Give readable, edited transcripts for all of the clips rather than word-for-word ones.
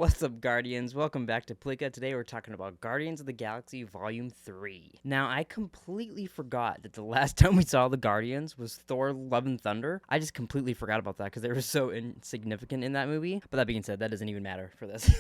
What's up, Guardians? Welcome back to Pleeka. Today we're talking about Guardians of the Galaxy Volume 3. Now, I completely forgot that the last time we saw the Guardians was Thor Love and Thunder. I just completely forgot about that because they were so insignificant in that movie. But that being said, that doesn't even matter for this.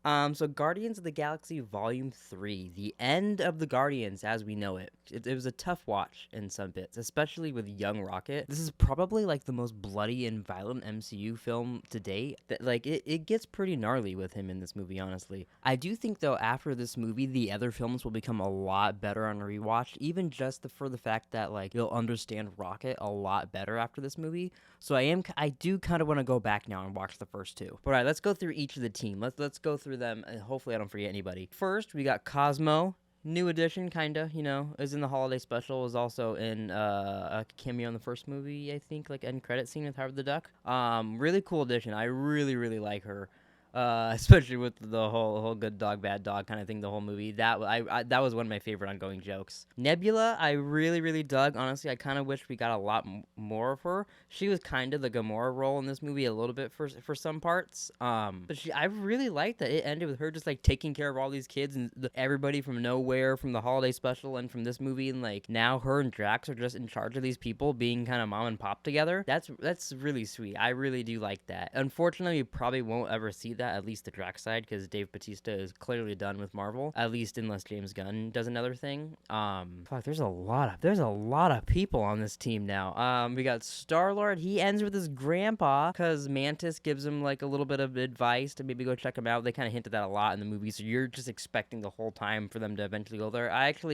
So Guardians of the Galaxy Volume 3, the end of the Guardians as we know it. It was a tough watch in some bits, especially with young Rocket. This is probably like the most bloody and violent MCU film to date. It gets pretty gnarly with him in this movie, honestly. I do think, though, after this movie, the other films will become a lot better on rewatch, even just for the fact that, like, you'll understand Rocket a lot better after this movie. So I do kind of want to go back now and watch the first two. But all right, let's go through each of the team. Let's go through them, and hopefully I don't forget anybody. First, we got Cosmo. New edition, kinda, is in the holiday special, is also in a cameo in the first movie, I think, like end credit scene with Howard the Duck. Really cool addition. I really, really like her. Especially with the whole good dog, bad dog kind of thing, the whole movie. That was one of my favorite ongoing jokes. Nebula, I really, really dug. Honestly, I kind of wish we got a lot more of her. She was kind of the Gamora role in this movie a little bit for some parts. But I really liked that it ended with her just like taking care of all these kids and everybody from nowhere, from the holiday special and from this movie, and like now her and Drax are just in charge of these people, being kind of mom and pop together. That's really sweet. I really do like that. Unfortunately, we probably won't ever see that, at least the Drax side, because Dave Bautista is clearly done with Marvel, at least unless James Gunn does another thing. There's a lot of people on this team now. We got Star-Lord. He ends with his grandpa because Mantis gives him like a little bit of advice to maybe go check him out. They kind of hinted that a lot in the movie, so you're just expecting the whole time for them to eventually go there.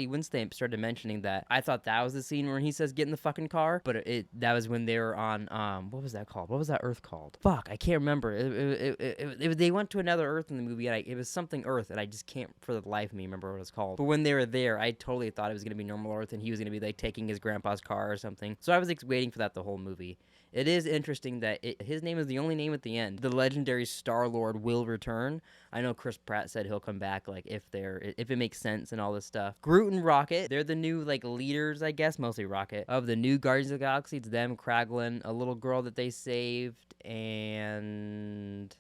Once they started mentioning that, I thought that was the scene where he says get in the fucking car, but that was when they were on what was that called? What was that Earth called? Fuck, I can't remember. They went to another Earth in the movie, and it was something Earth, and I just can't for the life of me remember what it was called. But when they were there, I totally thought it was gonna be normal Earth, and he was gonna be like taking his grandpa's car or something. So I was waiting for that the whole movie. It is interesting that his name is the only name at the end. The legendary Star-Lord will return. I know Chris Pratt said he'll come back, like, if it makes sense and all this stuff. Groot and Rocket, they're the new, like, leaders, I guess, mostly Rocket, of the new Guardians of the Galaxy. It's them, Kraglin, a little girl that they saved, and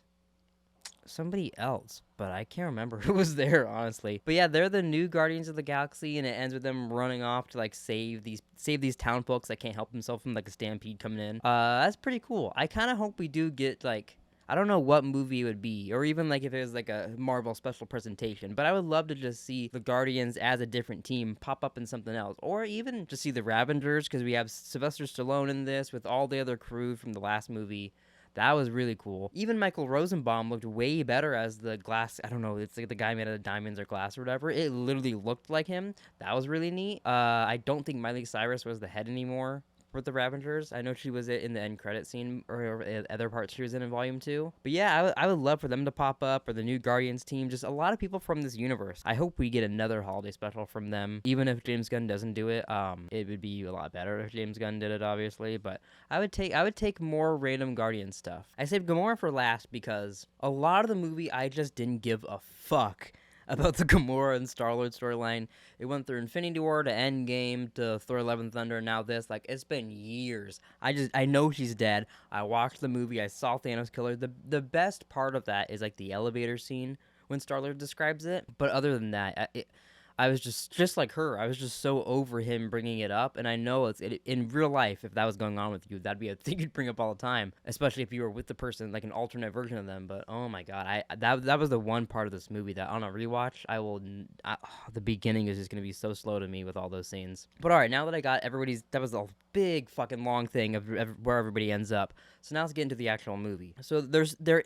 somebody else, but I can't remember who was there, honestly. But yeah, they're the new Guardians of the Galaxy, and it ends with them running off to like save these town folks that can't help themselves from like a stampede coming in. That's pretty cool. I kind of hope we do get like, I don't know what movie it would be, or even like if it was like a Marvel special presentation, but I would love to just see the Guardians as a different team pop up in something else, or even just see the Ravengers, because we have Sylvester Stallone in this with all the other crew from the last movie. That was really cool. Even Michael Rosenbaum looked way better as the glass. I don't know. It's like the guy made out of diamonds or glass or whatever. It literally looked like him. That was really neat. I don't think Miley Cyrus was the head anymore with the Ravengers. I know she was in the end credit scene or other parts she was in Volume 2. But yeah, I would love for them to pop up, or the new Guardians team. Just a lot of people from this universe. I hope we get another holiday special from them. Even if James Gunn doesn't do it, it would be a lot better if James Gunn did it, obviously. But I would take more random Guardian stuff. I saved Gamora for last because a lot of the movie I just didn't give a fuck about the Gamora and Star-Lord storyline. It went through Infinity War to Endgame to Thor Love and Thunder, and now this. Like, it's been years. I know she's dead. I watched the movie. I saw Thanos kill her. The best part of that is, like, the elevator scene when Star-Lord describes it. But other than that, I was just like her. I was just so over him bringing it up, and I know in real life, if that was going on with you, that'd be a thing you'd bring up all the time, especially if you were with the person, like an alternate version of them. But oh my god, that was the one part of this movie that on a rewatch, the beginning is just gonna be so slow to me with all those scenes. But all right, now that I got that was a big fucking long thing of where everybody ends up. So now let's get into the actual movie. So they're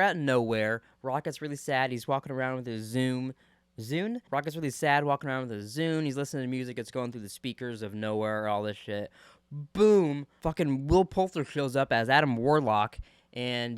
at nowhere. Rocket's really sad. He's walking around with his Zune? Rocket's really sad walking around with a Zune. He's listening to music. It's going through the speakers of nowhere, all this shit. Boom. Fucking Will Poulter shows up as Adam Warlock. And,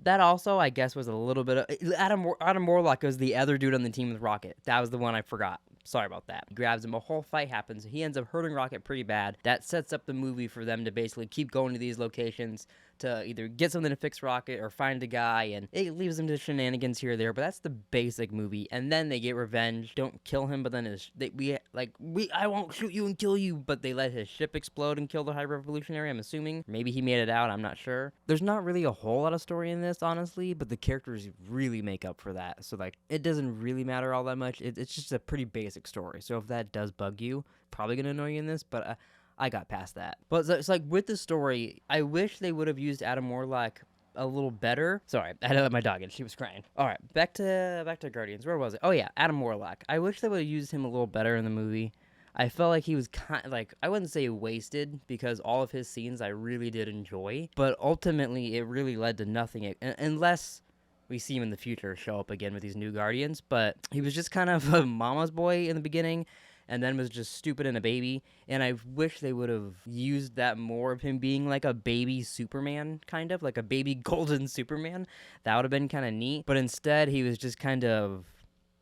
that also, I guess, was a little bit of... Adam Warlock was the other dude on the team with Rocket. That was the one I forgot. Sorry about that. He grabs him. A whole fight happens. He ends up hurting Rocket pretty bad. That sets up the movie for them to basically keep going to these locations to either get something to fix Rocket or find a guy, and it leaves them to shenanigans here or there. But that's the basic movie. And then they get revenge. Don't kill him, but then I won't shoot you and kill you. But they let his ship explode and kill the High Revolutionary. I'm assuming. Maybe he made it out. I'm not sure. There's not really a whole lot of story in this, honestly, but the characters really make up for that. So like, it doesn't really matter all that much. It's just a pretty basic story. So if that does bug you, probably gonna annoy you in this, but I got past that. But it's like with the story, I wish they would have used Adam Warlock a little better. Sorry, I had to let my dog in. She was crying. All right, back to Guardians. Where was it? Oh yeah, Adam Warlock. I wish they would have used him a little better in the movie. I felt like he was kind of like, I wouldn't say wasted, because all of his scenes I really did enjoy, but ultimately it really led to nothing unless we see him in the future show up again with these new Guardians. But he was just kind of a mama's boy in the beginning, and then was just stupid and a baby. And I wish they would have used that more of him being like a baby Superman, kind of like a baby golden Superman. That would have been kind of neat. But instead, he was just kind of,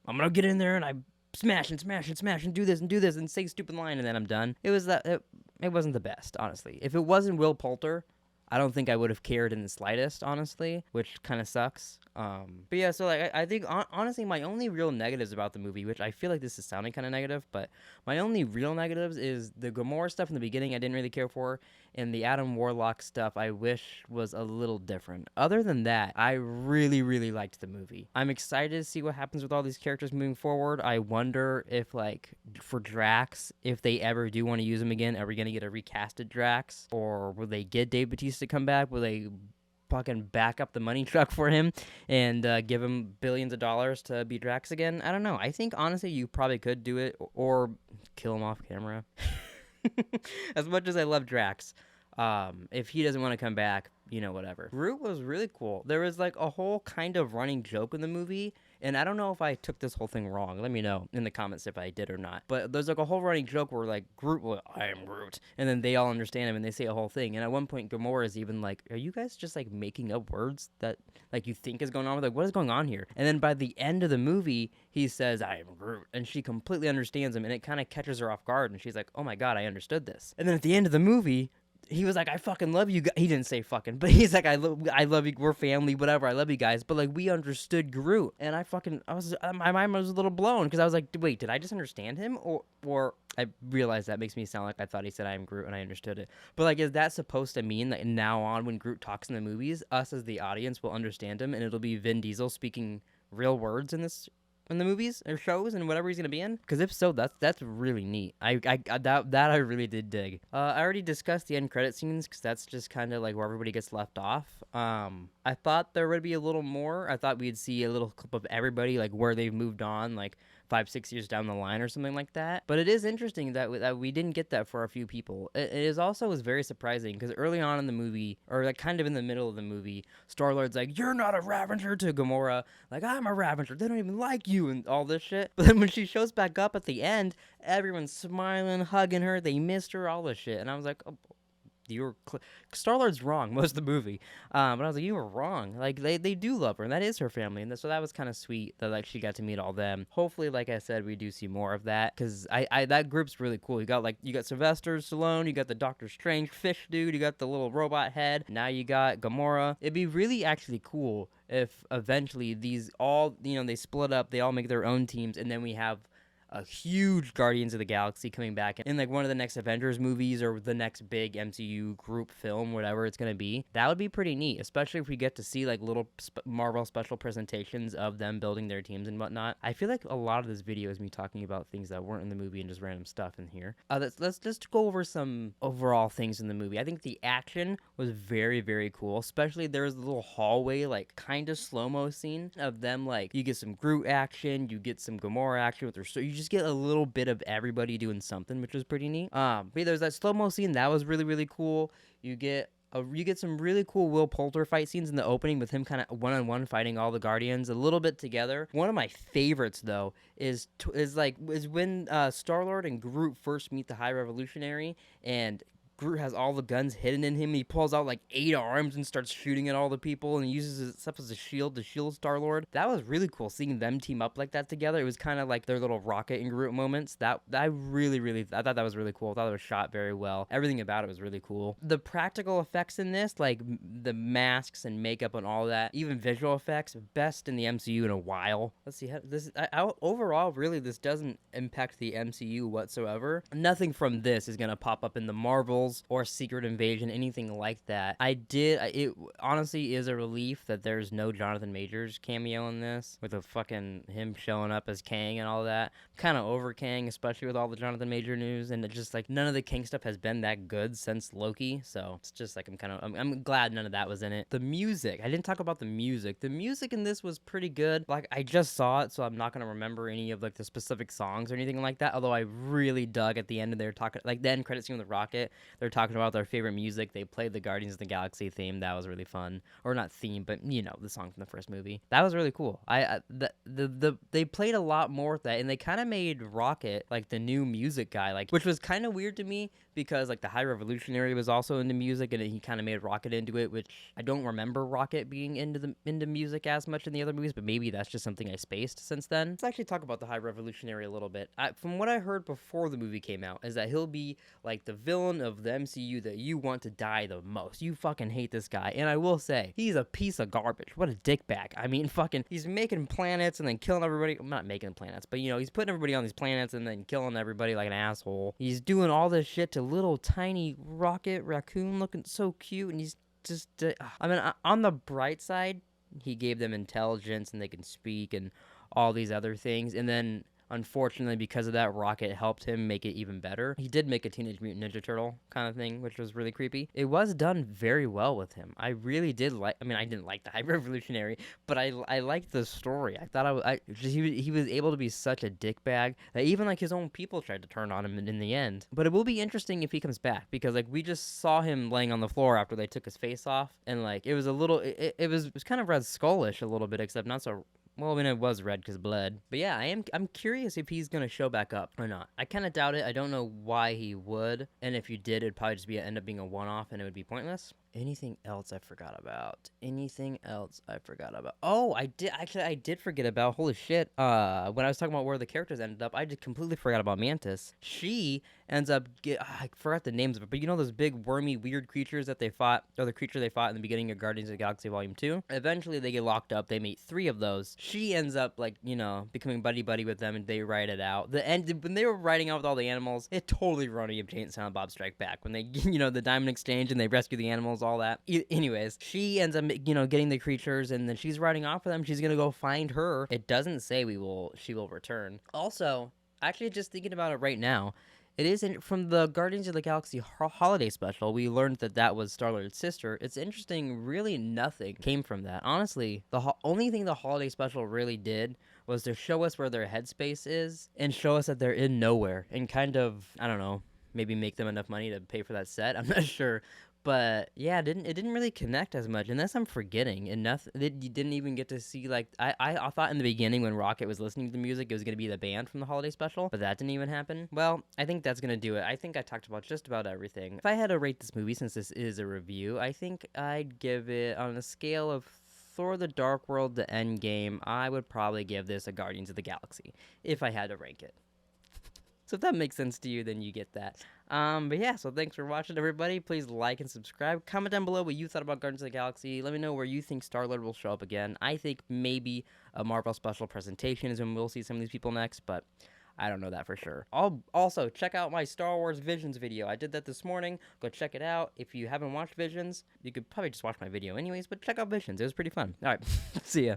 I'm gonna get in there and I smash and smash and smash and do this and say a stupid line and then I'm done. It wasn't the best, honestly. If it wasn't Will Poulter, I don't think I would have cared in the slightest, honestly, which kind of sucks. But yeah, so like I think honestly, my only real negatives about the movie, which I feel like this is sounding kind of negative, but my only real negatives is the Gamora stuff in the beginning I didn't really care for, and the Adam Warlock stuff I wish was a little different. Other than that, I really, really liked the movie. I'm excited to see what happens with all these characters moving forward. I wonder if, like, for Drax, if they ever do want to use him again, are we going to get a recasted Drax? Or will they get Dave Bautista to come back? Will they fucking back up the money truck for him and give him billions of dollars to be Drax again? I don't know. I think, honestly, you probably could do it or kill him off camera. As much as I love Drax, if he doesn't want to come back, whatever. Groot was really cool. There was like a whole kind of running joke in the movie, and I don't know if I took this whole thing wrong. Let me know in the comments if I did or not. But there's like a whole running joke where like Groot will, I am Groot, and then they all understand him and they say a whole thing. And at one point, Gamora is even like, are you guys just like making up words that like you think is going on? Like, what is going on here? And then by the end of the movie, he says, I am Groot, and she completely understands him, and it kind of catches her off guard, and she's like, oh my god, I understood this. And then at the end of the movie, he was like, I fucking love you guys. He didn't say fucking, but he's like, I love you. We're family, whatever. I love you guys. But like, we understood Groot, and my mind was a little blown because I was like, wait, did I just understand him, or I realized that makes me sound like I thought he said I am Groot and I understood it. But like, is that supposed to mean that now on when Groot talks in the movies, us as the audience will understand him, and it'll be Vin Diesel speaking real words in the movies or shows and whatever he's gonna be in? Because if so, that's really neat. That I really did dig. I already discussed the end credit scenes because that's just kind of like where everybody gets left off. I thought there would be a little more. I thought we'd see a little clip of everybody, like where they've moved on, like 5-6 years down the line or something like that. But it is interesting that we didn't get that for a few people. It was very surprising because early on in the movie, or like kind of in the middle of the movie, Star-Lord's like, you're not a Ravager, to Gamora, like, I'm a Ravager, they don't even like you, and all this shit. But then when she shows back up at the end, everyone's smiling, hugging her, they missed her, all this shit. And I was like, oh, Star-Lord's wrong most of the movie, but I was like, you were wrong. Like, they do love her, and that is her family, and so that was kind of sweet that like she got to meet all them. Hopefully, like I said, we do see more of that, because I that group's really cool. You got Sylvester Stallone, you got the Doctor Strange fish dude, you got the little robot head, now you got Gamora. It'd be really actually cool if eventually these all, they split up, they all make their own teams, and then we have a huge Guardians of the Galaxy coming back in like one of the next Avengers movies or the next big MCU group film, whatever it's going to be. That would be pretty neat, especially if we get to see like little Marvel special presentations of them building their teams and whatnot. I feel like a lot of this video is me talking about things that weren't in the movie and just random stuff in here. Let's just go over some overall things in the movie. I think the action was very, very cool, especially there was a little hallway, like kind of slow-mo scene of them. Like, you get some Groot action, you get some Gamora action with her, so you just get a little bit of everybody doing something, which was pretty neat. But yeah, there's that slow-mo scene that was really, really cool. You get some really cool Will Poulter fight scenes in the opening with him kind of one-on-one fighting all the Guardians a little bit together. One of my favorites though is when Star-Lord and Groot first meet the High Revolutionary, and Groot has all the guns hidden in him. He pulls out like 8 arms and starts shooting at all the people, and he uses his stuff as a shield to shield Star-Lord. That was really cool, seeing them team up like that together. It was kind of like their little Rocket and Groot moments. That I thought that was really cool. I thought it was shot very well. Everything about it was really cool. The practical effects in this, like the masks and makeup and all that, even visual effects, best in the MCU in a while. Let's see how this. Overall, really, this doesn't impact the MCU whatsoever. Nothing from this is gonna pop up in the Marvels or Secret Invasion, anything like that. It honestly is a relief that there's no Jonathan Majors cameo in this, with fucking him showing up as Kang and all that. Kind of over Kang, especially with all the Jonathan Major news, and it's just like none of the Kang stuff has been that good since Loki. So it's just like I'm glad none of that was in it. The music, I didn't talk about the music. The music in this was pretty good. Like, I just saw it, so I'm not gonna remember any of like the specific songs or anything like that. Although I really dug at the end of their talking, like the end credit scene with Rocket. They're talking about their favorite music. They played the Guardians of the Galaxy theme. That was really fun, or not theme, but you know, the song from the first movie. That was really cool. They played a lot more with that, and they kind of made Rocket like the new music guy, like, which was kind of weird to me because like the High Revolutionary was also into music, and he kind of made Rocket into it, which I don't remember Rocket being into music as much in the other movies, but maybe that's just something I spaced since then. Let's actually talk about the High Revolutionary a little bit. From what I heard before the movie came out, is that he'll be like the villain of the MCU that you want to die the most. You fucking hate this guy, and I will say he's a piece of garbage. What a dickbag. I mean, fucking, he's making planets and then killing everybody. I'm not making planets, but you know, he's putting everybody on these planets and then killing everybody like an asshole. He's doing all this shit to little tiny Rocket Raccoon looking so cute, and he's just I mean, on the bright side, he gave them intelligence and they can speak and all these other things, and then unfortunately, because of that, Rocket helped him make it even better. He did make a Teenage Mutant Ninja Turtle kind of thing, which was really creepy. It was done very well with him. I really did like, I mean, I didn't like the High Revolutionary, but I liked the story. I thought he was able to be such a dickbag that even like his own people tried to turn on him in the end. But it will be interesting if he comes back, because like we just saw him laying on the floor after they took his face off, and like it was a little, it was kind of Red Skull-ish a little bit, except not so. Well, I mean, it was red because blood. But yeah, I'm curious if he's gonna show back up or not. I kind of doubt it. I don't know why he would, and if you did, it'd probably just end up being a one-off, and it would be pointless. Anything else I forgot about? Oh, I did forget about. Holy shit! When I was talking about where the characters ended up, I just completely forgot about Mantis. She ends up I forgot the names of it, but you know those big wormy weird creatures that they fought, or the creature they fought in the beginning of Guardians of the Galaxy Volume 2? Eventually they get locked up. They meet 3 of those. She ends up like, you know, becoming buddy with them, and they ride it out. The end, when they were riding out with all the animals, it totally reminded me of Jay and Silent Bob Strike Back, when they, you know, the Diamond Exchange and they rescue the animals, all that. Anyways, she ends up, you know, getting the creatures, and then she's riding off with them. She's gonna go find her. It doesn't say she will return. Also, actually, just thinking about it right now, it is from the Guardians of the Galaxy holiday special. We learned that was Star-Lord's sister. It's interesting, really nothing came from that. Honestly, the only thing the holiday special really did was to show us where their headspace is and show us that they're in nowhere, and kind of, I don't know, maybe make them enough money to pay for that set. I'm not sure. But yeah, it didn't really connect as much, unless I'm forgetting. And you didn't even get to see, like, I thought in the beginning when Rocket was listening to the music, it was gonna be the band from the holiday special, but that didn't even happen. Well, I think that's gonna do it. I think I talked about just about everything. If I had to rate this movie, since this is a review, I think I'd give it, on a scale of Thor: The Dark World to Endgame, I would probably give this a Guardians of the Galaxy, if I had to rank it. So if that makes sense to you, then you get that. But yeah, so thanks for watching, everybody. Please like and subscribe. Comment down below what you thought about Guardians of the Galaxy. Let me know where you think Star-Lord will show up again. I think maybe a Marvel special presentation is when we'll see some of these people next, but I don't know that for sure. Also, check out my Star Wars Visions video. I did that this morning. Go check it out. If you haven't watched Visions, you could probably just watch my video anyways, but check out Visions. It was pretty fun. All right, see ya.